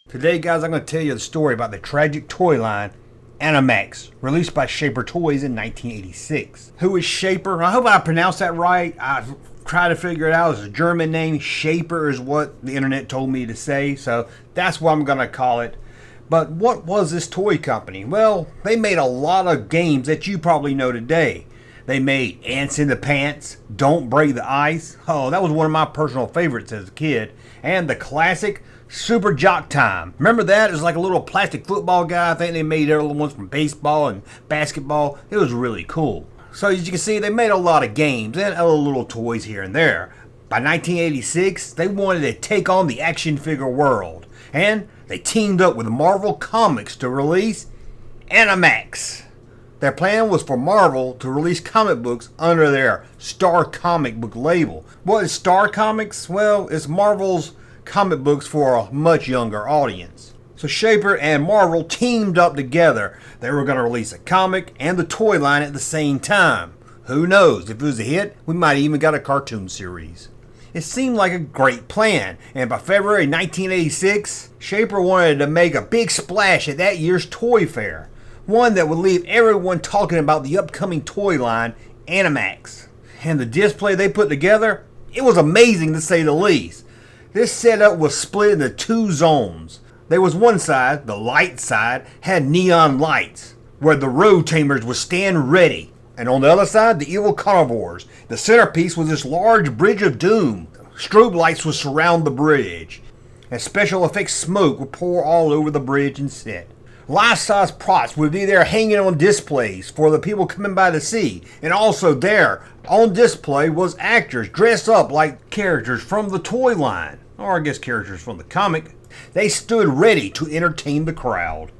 Today, guys, I'm going to tell you the story about the tragic toy line Animax, released by Shaper Toys in 1986. Who is Shaper? I hope I pronounced that right. I've tried to figure it out. It's a German name. Shaper is what the internet told me to say, so that's what I'm going to call it. But what was this toy company? Well, they made a lot of games that you probably know today. They made Ants in the Pants, Don't Break the Ice. Oh, that was one of my personal favorites as a kid. And the classic Super Jock Time. Remember that? It was like a little plastic football guy. I think they made other ones from baseball and basketball. It was really cool. So as you can see, they made a lot of games and other little toys here and there. By 1986, they wanted to take on the action figure world. And they teamed up with Marvel Comics to release Animax. Their plan was for Marvel to release comic books under their Star Comic Book label. What is Star Comics? Well, it's Marvel's comic books for a much younger audience. So Shaper and Marvel teamed up together. They were going to release a comic and the toy line at the same time. Who knows? If it was a hit, we might even got a cartoon series. It seemed like a great plan, and by February 1986, Shaper wanted to make a big splash at that year's toy fair. One that would leave everyone talking about the upcoming toy line, Animax. And the display they put together, it was amazing to say the least. This setup was split into two zones. There was one side, the light side, had neon lights, where the road tamers would stand ready. And on the other side, the evil carnivores. The centerpiece was this large bridge of doom. Strobe lights would surround the bridge, and special effects smoke would pour all over the bridge and set. Life-size props would be there hanging on displays for the people coming by to see. And also there, on display, was actors dressed up like characters from the toy line. Or I guess characters from the comic. They stood ready to entertain the crowd.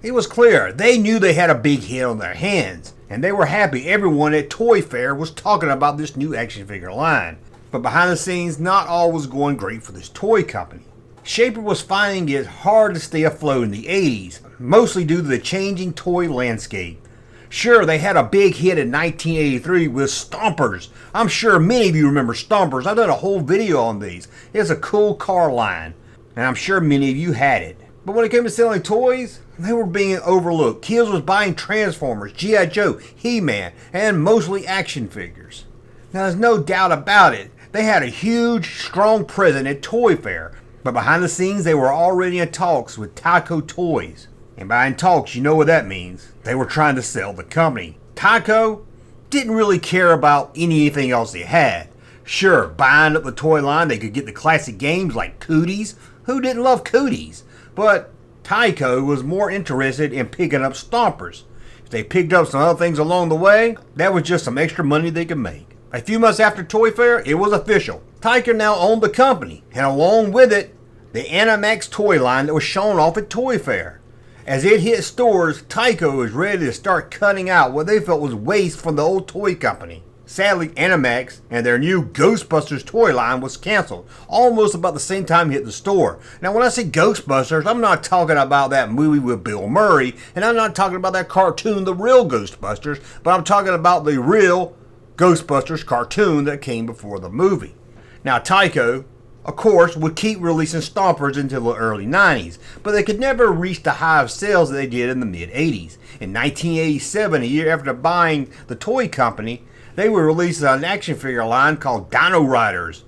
It was clear they knew they had a big hit on their hands, and they were happy everyone at Toy Fair was talking about this new action figure line. But behind the scenes, not all was going great for this toy company. Shaper was finding it hard to stay afloat in the 80s, mostly due to the changing toy landscape. Sure, they had a big hit in 1983 with Stompers. I'm sure many of you remember Stompers. I've done a whole video on these. It's a cool car line, and I'm sure many of you had it. But when it came to selling toys, they were being overlooked. Kids was buying Transformers, G.I. Joe, He-Man, and mostly action figures. Now there's no doubt about it. They had a huge, strong presence at Toy Fair. But behind the scenes, they were already in talks with Tyco Toys. And by in talks, you know what that means. They were trying to sell the company. Tyco didn't really care about anything else they had. Sure, buying up the toy line, they could get the classic games like Cooties. Who didn't love Cooties? But Tyco was more interested in picking up Stompers. If they picked up some other things along the way, that was just some extra money they could make. A few months after Toy Fair, it was official. Tyco now owned the company, and along with it, the Animax toy line that was shown off at Toy Fair. As it hit stores, Tyco was ready to start cutting out what they felt was waste from the old toy company. Sadly, Animax and their new Ghostbusters toy line was canceled, almost about the same time it hit the store. Now when I say Ghostbusters, I'm not talking about that movie with Bill Murray, and I'm not talking about that cartoon, The Real Ghostbusters, but I'm talking about the real Ghostbusters cartoon that came before the movie. Now Tyco, of course, would keep releasing Stompers until the early 90s, but they could never reach the high of sales that they did in the mid-80s. In 1987, a year after buying the toy company, they would release an action figure line called Dino Riders,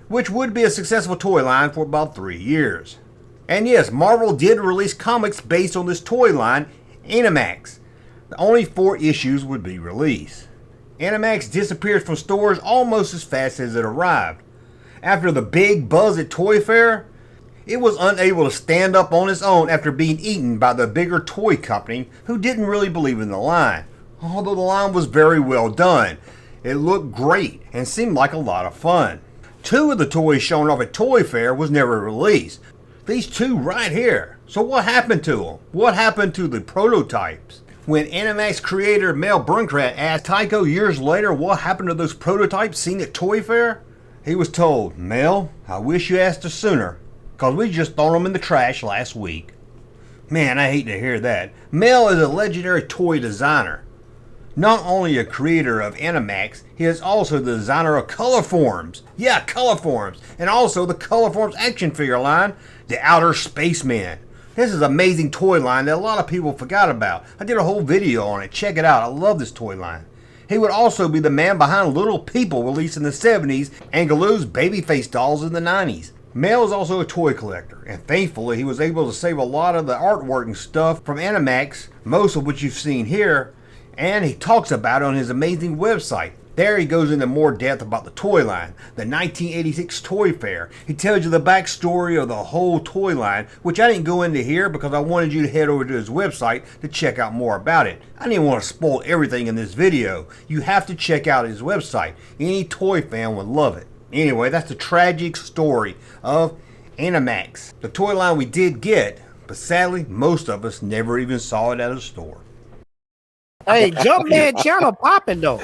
which would be a successful toy line for about 3 years. And yes, Marvel did release comics based on this toy line, Animax. Only 4 issues would be released. Animax disappeared from stores almost as fast as it arrived. After the big buzz at Toy Fair, it was unable to stand up on its own after being eaten by the bigger toy company who didn't really believe in the line. Although the line was very well done, it looked great and seemed like a lot of fun. 2 of the toys shown off at Toy Fair was never released. These 2 right here. So what happened to them? What happened to the prototypes? When Animax creator Mel Brunkrat asked Tyco years later what happened to those prototypes seen at Toy Fair, he was told, "Mel, I wish you asked us sooner, cause we just thrown them in the trash last week." Man, I hate to hear that. Mel is a legendary toy designer. Not only a creator of Animax, he is also the designer of Colorforms. Yeah, Colorforms. And also the Colorforms action figure line, the Outer Spaceman. This is an amazing toy line that a lot of people forgot about. I did a whole video on it. Check it out. I love this toy line. He would also be the man behind Little People, released in the 70s, and Galoo's Babyface dolls in the 90s. Mel is also a toy collector, and thankfully he was able to save a lot of the artwork and stuff from Animax, most of which you've seen here, and he talks about it on his amazing website. There he goes into more depth about the toy line, the 1986 Toy Fair. He tells you the backstory of the whole toy line, which I didn't go into here because I wanted you to head over to his website to check out more about it. I didn't want to spoil everything in this video. You have to check out his website. Any toy fan would love it. Anyway, that's the tragic story of Animax, the toy line we did get, but sadly most of us never even saw it at a store. Hey, Junkman channel popping though.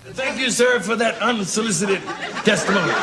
Thank you, sir, for that unsolicited testimony.